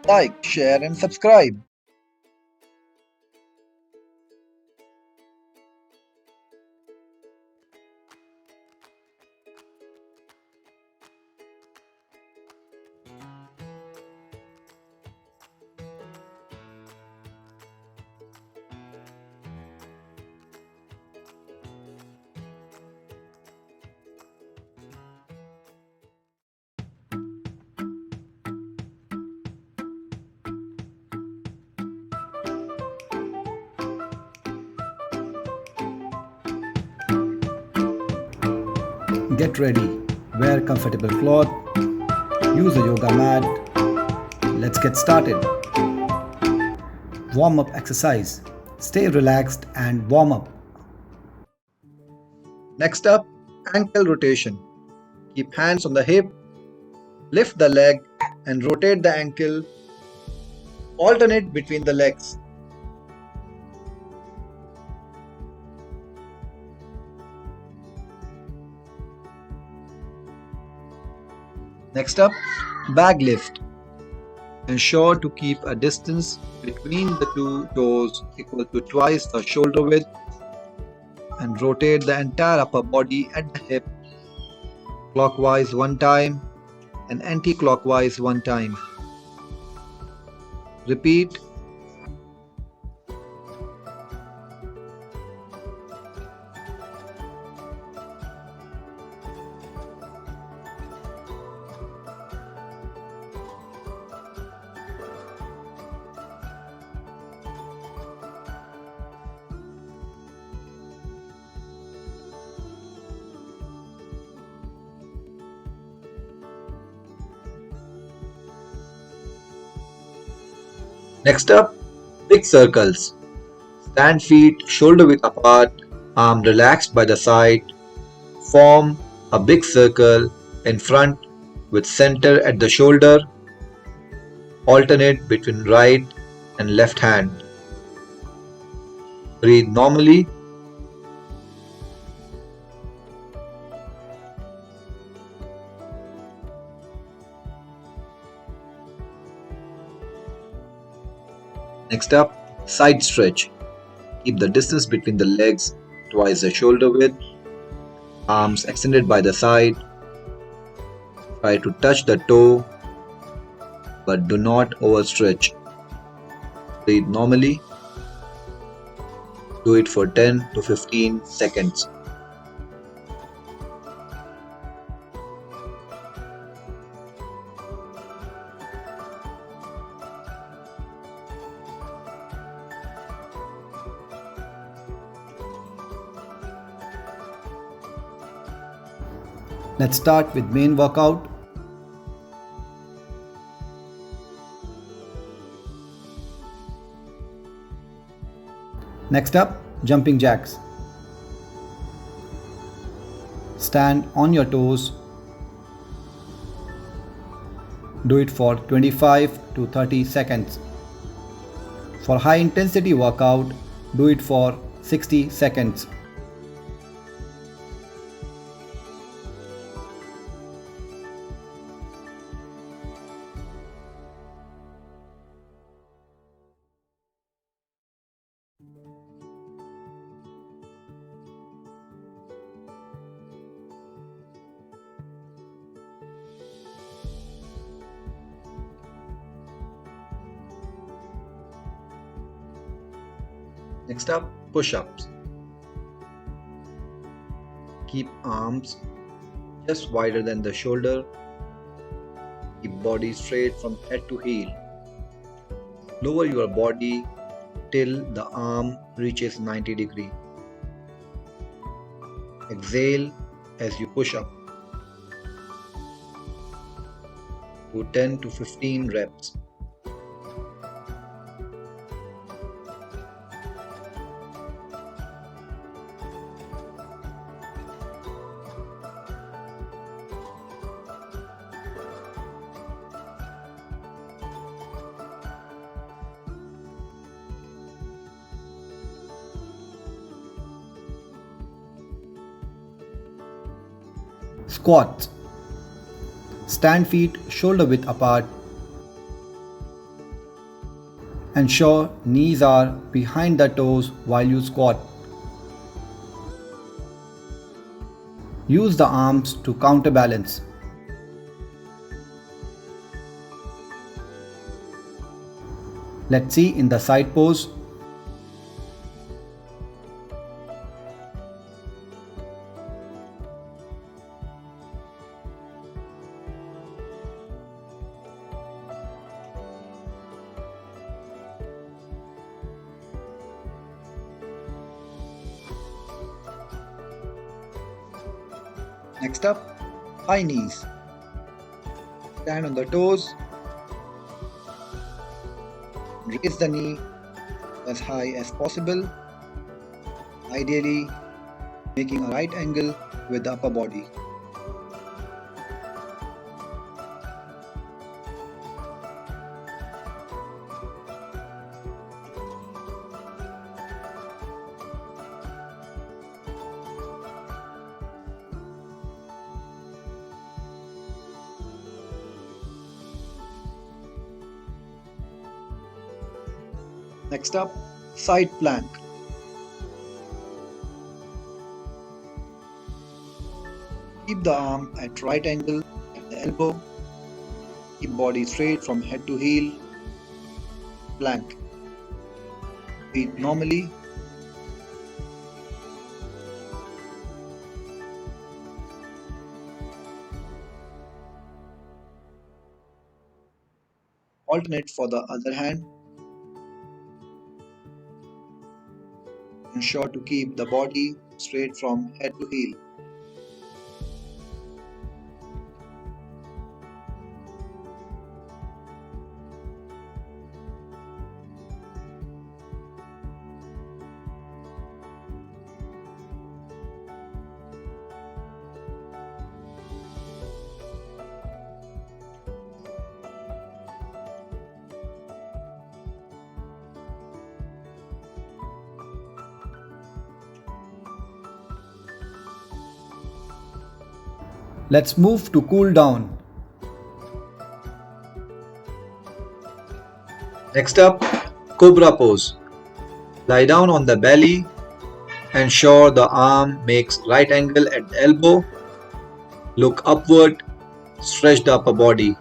like, share, and subscribe. Get ready, wear comfortable cloth, use a yoga mat. Let's get started. Warm up exercise. Stay relaxed and warm up. Next up, ankle rotation. Keep hands on the hip, lift the leg, and rotate the ankle. Alternate between the legs. Next up, bag lift. Ensure to keep a distance between the two toes equal to twice the shoulder width and rotate the entire upper body at the hip clockwise one time and anti-clockwise one time. Repeat. Next up, big circles. Stand feet shoulder width apart, arm relaxed by the side. Form a big circle in front with center at the shoulder. Alternate between right and left hand. Breathe normally. Next up, side stretch. Keep the distance between the legs twice the shoulder width. Arms extended by the side. Try to touch the toe but do not overstretch. Breathe normally. Do it for 10 to 15 seconds. Let's start with main workout. Next up, jumping jacks. Stand on your toes. Do it for 25 to 30 seconds. For high intensity workout, do it for 60 seconds. Next up, push-ups. Keep arms just wider than the shoulder. Keep body straight from head to heel. Lower your body till the arm reaches 90 degree. Exhale as you push up. Do 10 to 15 reps. Squats. Stand feet shoulder width apart. Ensure knees are behind the toes while you squat. Use the arms to counterbalance. Let's see in the side pose. Next up, high knees. Stand on the toes, raise the knee as high as possible, ideally making a right angle with the upper body. Next up, side plank. Keep the arm at right angle at the elbow. Keep body straight from head to heel. Plank. Breathe normally. Alternate for the other hand. Ensure to keep the body straight from head to heel. Let's move to cool down. Next up, cobra pose. Lie down on the belly. Ensure the arm makes right angle at the elbow. Look upward. Stretch the upper body.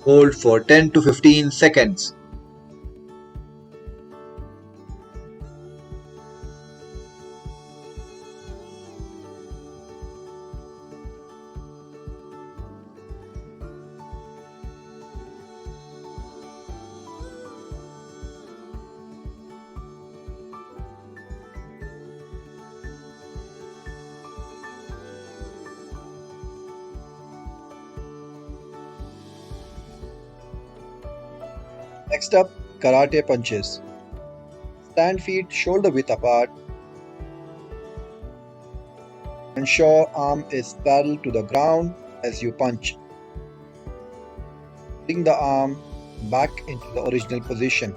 Hold for 10 to 15 seconds. Next up, karate punches. Stand feet shoulder width apart. Ensure arm is parallel to the ground as you punch. Bring the arm back into the original position.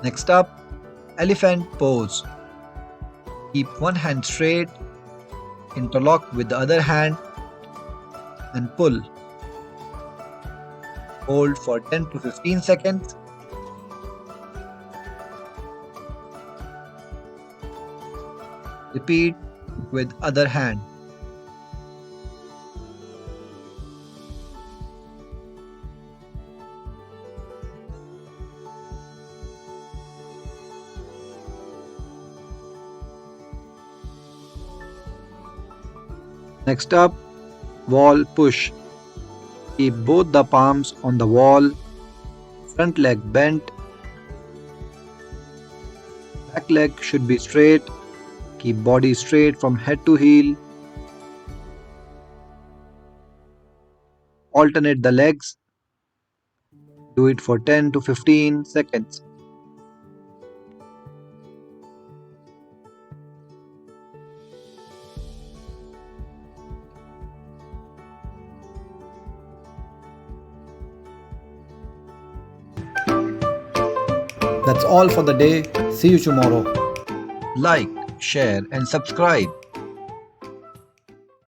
Next up, elephant pose. Keep one hand straight, interlock with the other hand and pull. Hold for 10 to 15 seconds. Repeat with other hand. Next up, wall push. Keep both the palms on the wall, front leg bent, back leg should be straight. Keep body straight from head to heel. Alternate the legs. Do it for 10 to 15 seconds. That's all for the day. See you tomorrow. Like, share, and subscribe.